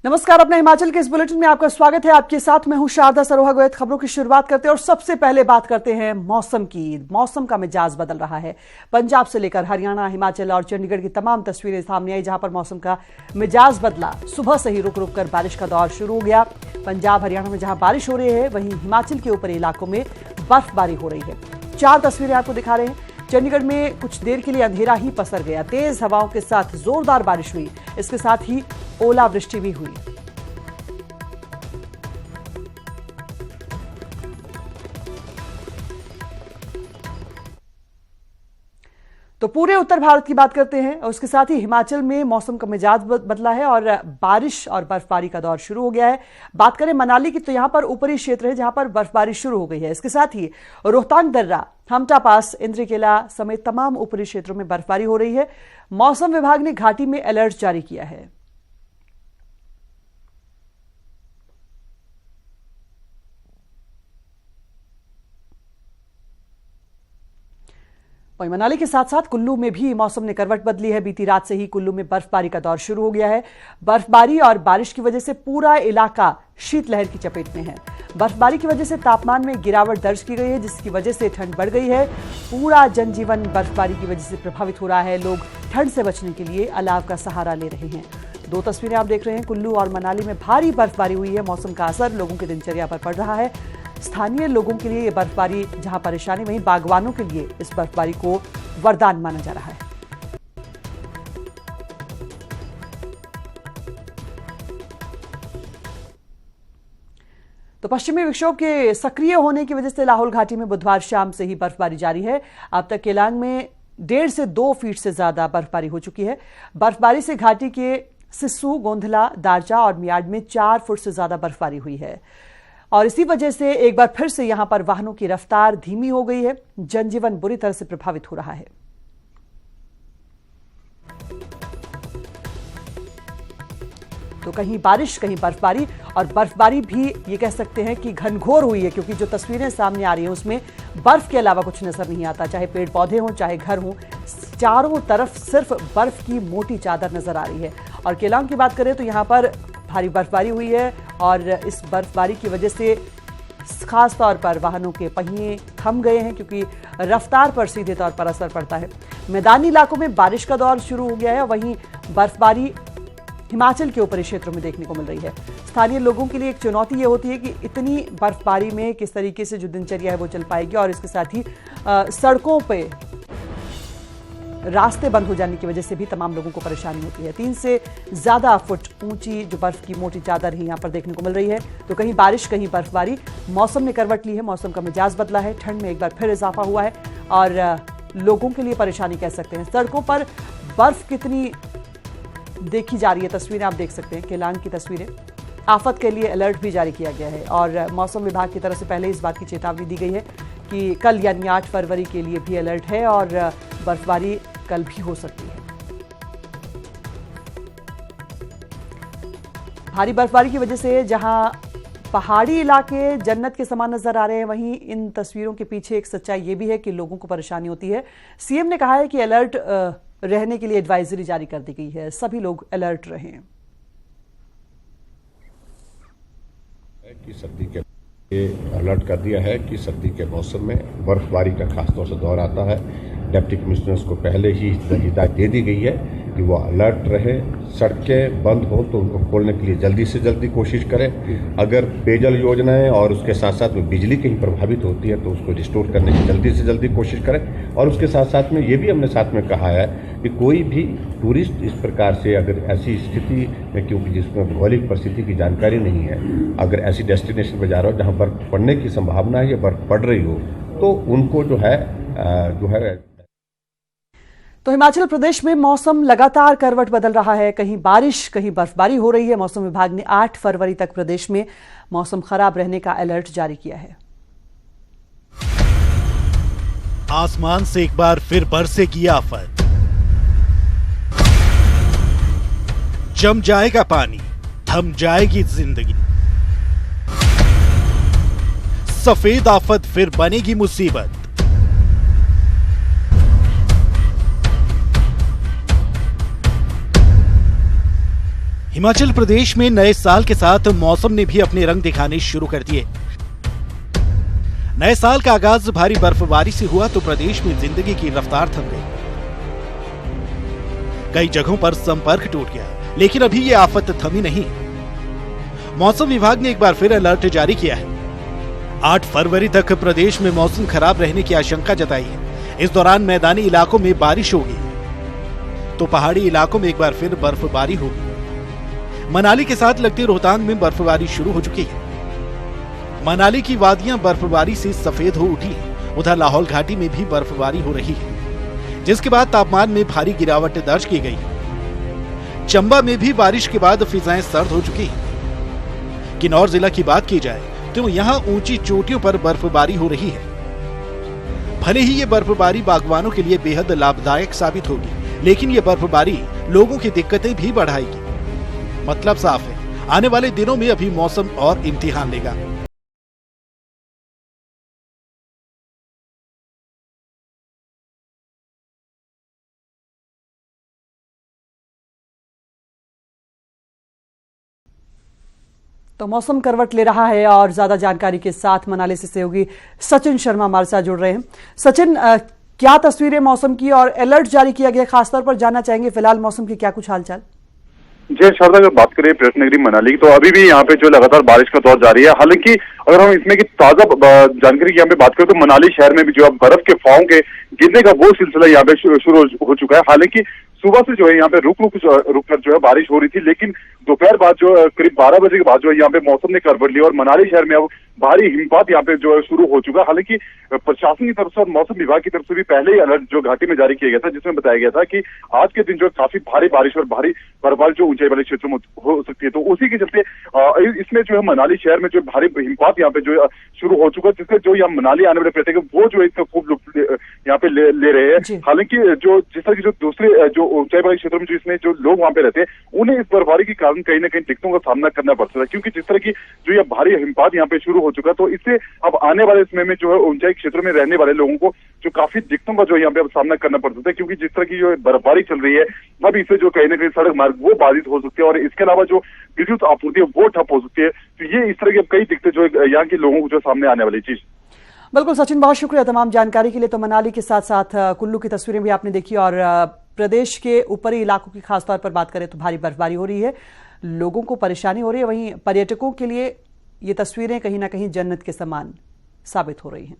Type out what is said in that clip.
नमस्कार, अपने हिमाचल के इस बुलेटिन में आपका स्वागत है। आपके साथ मैं हूं शारदा सरोहा गोयत। खबरों की शुरुआत करते हैं और सबसे पहले बात करते हैं मौसम की। मौसम का मिजाज बदल रहा है। पंजाब से लेकर हरियाणा, हिमाचल और चंडीगढ़ की तमाम तस्वीरें सामने आई, जहां पर मौसम का मिजाज बदला। सुबह से ही रुक रुक कर बारिश का दौर शुरू हो गया। पंजाब हरियाणा में जहां बारिश हो रही है, वहीं हिमाचल के ऊपरी इलाकों में बर्फबारी हो रही है। 4 तस्वीरें आपको दिखा रहे हैं। चंडीगढ़ में कुछ देर के लिए अंधेरा ही पसर गया। तेज हवाओं के साथ जोरदार बारिश हुई। इसके साथ ही ओलावृष्टि भी हुई। तो पूरे उत्तर भारत की बात करते हैं और उसके साथ ही हिमाचल में मौसम का मिजाज बदला है और बारिश और बर्फबारी का दौर शुरू हो गया है। बात करें मनाली की, तो यहां पर ऊपरी क्षेत्र है जहां पर बर्फबारी शुरू हो गई है। इसके साथ ही रोहतांग दर्रा, हमटा पास, इंद्रकिला समेत तमाम ऊपरी क्षेत्रों में बर्फबारी हो रही है। मौसम विभाग ने घाटी में अलर्ट जारी किया है। वहीं मनाली के साथ साथ कुल्लू में भी मौसम ने करवट बदली है। बीती रात से ही कुल्लू में बर्फबारी का दौर शुरू हो गया है। बर्फबारी और बारिश की वजह से पूरा इलाका शीतलहर की चपेट में है। बर्फबारी की वजह से तापमान में गिरावट दर्ज की गई है, जिसकी वजह से ठंड बढ़ गई है। पूरा जनजीवन बर्फबारी की वजह से प्रभावित हो रहा है। लोग ठंड से बचने के लिए अलाव का सहारा ले रहे हैं। 2 तस्वीरें आप देख रहे हैं। कुल्लू और मनाली में भारी बर्फबारी हुई है। मौसम का असर लोगों की दिनचर्या पर पड़ रहा है। स्थानीय लोगों के लिए यह बर्फबारी जहां परेशानी, वहीं बागवानों के लिए इस बर्फबारी को वरदान माना जा रहा है। तो पश्चिमी विक्षोभ के सक्रिय होने की वजह से लाहौल घाटी में बुधवार शाम से ही बर्फबारी जारी है। अब तक केलांग में 1.5 से 2 फीट से ज्यादा बर्फबारी हो चुकी है। बर्फबारी से घाटी के सिस्सू, गोंधला, दारचा और मियाड में 4 फुट से ज्यादा बर्फबारी हुई है और इसी वजह से एक बार फिर से यहां पर वाहनों की रफ्तार धीमी हो गई है। जनजीवन बुरी तरह से प्रभावित हो रहा है। तो कहीं बारिश, कहीं बर्फबारी, और बर्फबारी भी ये कह सकते हैं कि घनघोर हुई है, क्योंकि जो तस्वीरें सामने आ रही हैं उसमें बर्फ के अलावा कुछ नजर नहीं आता। चाहे पेड़ पौधे हों, चाहे घर हों, चारों तरफ सिर्फ बर्फ की मोटी चादर नजर आ रही है। और केलांग की बात करें तो यहां पर भारी बर्फबारी हुई है और इस बर्फबारी की वजह से खास तौर पर वाहनों के पहिए थम गए हैं, क्योंकि रफ्तार पर सीधे तौर पर असर पड़ता है। मैदानी इलाकों में बारिश का दौर शुरू हो गया है। वहीं बर्फबारी हिमाचल के ऊपरी क्षेत्रों में देखने को मिल रही है। स्थानीय लोगों के लिए एक चुनौती ये होती है कि इतनी बर्फबारी में किस तरीके से जो दिनचर्या है वो चल पाएगी, और इसके साथ ही सड़कों पे रास्ते बंद हो जाने की वजह से भी तमाम लोगों को परेशानी होती है। 3 से ज्यादा फुट ऊंची जो बर्फ की मोटी चादर ही यहां पर देखने को मिल रही है। तो कहीं बारिश, कहीं बर्फबारी। मौसम ने करवट ली है, मौसम का मिजाज बदला है। ठंड में एक बार फिर इजाफा हुआ है और लोगों के लिए परेशानी कह सकते हैं। सड़कों पर बर्फ कितनी देखी जा रही है, तस्वीरें आप देख सकते हैं, केलांग की तस्वीरें। आफत के लिए अलर्ट भी जारी किया गया है और मौसम विभाग की तरफ से पहले इस बात की चेतावनी दी गई है कि कल यानी 8 फरवरी के लिए भी अलर्ट है और बर्फबारी कल भी हो सकती है। भारी बर्फबारी की वजह से जहां पहाड़ी इलाके जन्नत के समान नजर आ रहे हैं, वहीं इन तस्वीरों के पीछे एक सच्चाई ये भी है कि लोगों को परेशानी होती है। सीएम ने कहा है कि अलर्ट रहने के लिए एडवाइजरी जारी कर दी गई है। सभी लोग अलर्ट रहें। सर्दी के अलर्ट कर दिया है कि सर्दी के मौसम में बर्फबारी का खासतौर से दौर आता है। डिप्टी कमिश्नर्स को पहले ही हिदायत दे दी गई है कि वो अलर्ट रहे। सड़कें बंद हो तो उनको खोलने के लिए जल्दी से जल्दी कोशिश करें। अगर पेयजल योजनाएं और उसके साथ साथ में बिजली कहीं प्रभावित होती है तो उसको रिस्टोर करने की जल्दी से जल्दी कोशिश करें। और उसके साथ साथ में ये भी हमने साथ में कहा है कि कोई भी टूरिस्ट इस प्रकार से अगर ऐसी स्थिति में, क्योंकि जिसमें भौगोलिक परिस्थिति की जानकारी नहीं है, अगर ऐसी डेस्टिनेशन पर जा रहा हो जहाँ बर्फ पड़ने की संभावना है या बर्फ पड़ रही हो, तो उनको जो है तो हिमाचल प्रदेश में मौसम लगातार करवट बदल रहा है। कहीं बारिश, कहीं बर्फबारी हो रही है। मौसम विभाग ने 8 फरवरी तक प्रदेश में मौसम खराब रहने का अलर्ट जारी किया है। आसमान से एक बार फिर बरसेगी आफत। जम जाएगा पानी, थम जाएगी जिंदगी। सफेद आफत फिर बनेगी मुसीबत। हिमाचल प्रदेश में नए साल के साथ मौसम ने भी अपने रंग दिखाने शुरू कर दिए। नए साल का आगाज भारी बर्फबारी से हुआ तो प्रदेश में जिंदगी की रफ्तार थम गई। कई जगहों पर संपर्क टूट गया, लेकिन अभी ये आफत थमी नहीं। मौसम विभाग ने एक बार फिर अलर्ट जारी किया है। 8 फरवरी तक प्रदेश में मौसम खराब रहने की आशंका जताई है। इस दौरान मैदानी इलाकों में बारिश होगी तो पहाड़ी इलाकों में एक बार फिर बर्फबारी होगी। मनाली के साथ लगती रोहतांग में बर्फबारी शुरू हो चुकी है। मनाली की वादियां बर्फबारी से सफेद हो उठी है। उधर लाहौल घाटी में भी बर्फबारी हो रही है, जिसके बाद तापमान में भारी गिरावट दर्ज की गई। चंबा में भी बारिश के बाद फिजाएं सर्द हो चुकी हैं। किन्नौर जिला की बात की जाए तो यहां ऊंची चोटियों पर बर्फबारी हो रही है। भले ही ये बर्फबारी बागवानों के लिए बेहद लाभदायक साबित होगी, लेकिन ये बर्फबारी लोगों की दिक्कतें भी बढ़ाएगी। मतलब साफ है, आने वाले दिनों में अभी मौसम और इम्तिहान लेगा। तो मौसम करवट ले रहा है और ज्यादा जानकारी के साथ मनाली से सहयोगी सचिन शर्मा हमारे साथ जुड़ रहे हैं। सचिन, क्या तस्वीरें मौसम की और अलर्ट जारी किया गया, खासतौर पर जानना चाहेंगे फिलहाल मौसम की क्या कुछ हालचाल? जी शारदा, अगर बात करें पर्यटन नगरी मनाली की तो अभी भी यहाँ पे जो लगातार बारिश का दौर जारी है। हालांकि अगर हम इसमें की ताजा जानकारी की यहाँ पे बात करें तो मनाली शहर में भी जो है बर्फ के फाहों के गिरने का वो सिलसिला यहाँ पे शुरू हो चुका है। हालांकि सुबह से जो है यहाँ पे रुक कर जो है बारिश हो रही थी, लेकिन दोपहर बाद जो करीब 12 बजे के बाद जो है यहाँ पे मौसम ने करवट ली और मनाली शहर में अब भारी हिमपात यहाँ पे जो है शुरू हो चुका है। हालांकि प्रशासन की तरफ से और मौसम विभाग की तरफ से भी पहले ही अलर्ट जो घाटी में जारी किया गया था, जिसमें बताया गया था कि आज के दिन जो काफी भारी बारिश और भारी बर्फबारी जो ऊंचाई वाले क्षेत्रों में हो सकती है। तो उसी के चलते इसमें जो है मनाली शहर में जो भारी हिमपात यहाँ पे जो शुरू हो चुका है, जिससे जो यहाँ मनाली आने वाले पर्यटक वो जो इसका खूब लुत्फ यहाँ पे ले रहे हैं। हालांकि जो जिस तरह की जो दूसरे जो ऊंचाई वाले क्षेत्रों में जो इसमें जो लोग वहां पे रहते हैं, उन्हें इस बर्फबारी के कारण कहीं ना कहीं दिक्कतों का सामना करना पड़ सकता है, क्योंकि जिस तरह की जो ये भारी हिमपात यहाँ पे शुरू हो चुका है, तो इससे अब आने वाले समय में जो है ऊंचाई क्षेत्रों में रहने वाले लोगों को जो काफी दिक्कतों का जो यहाँ पे अब सामना करना पड़ सकता है, क्योंकि जिस तरह की जो बर्फबारी चल रही है अब इससे जो कहीं ना कहीं सड़क मार्ग वो बाधित हो सकते हैं और इसके अलावा जो विद्युत आपूर्ति है वो ठप हो सकती है। तो ये इस तरह की अब कई दिक्कतें जो यहाँ के लोगों को जो सामने आने वाली चीज। बिल्कुल सचिन, बहुत शुक्रिया तमाम जानकारी के लिए। तो मनाली के साथ साथ कुल्लू की तस्वीरें भी आपने देखी और प्रदेश के ऊपरी इलाकों की खासतौर पर बात करें तो भारी बर्फबारी हो रही है, लोगों को परेशानी हो रही है। वहीं पर्यटकों के लिए ये तस्वीरें कहीं ना कहीं जन्नत के समान साबित हो रही हैं।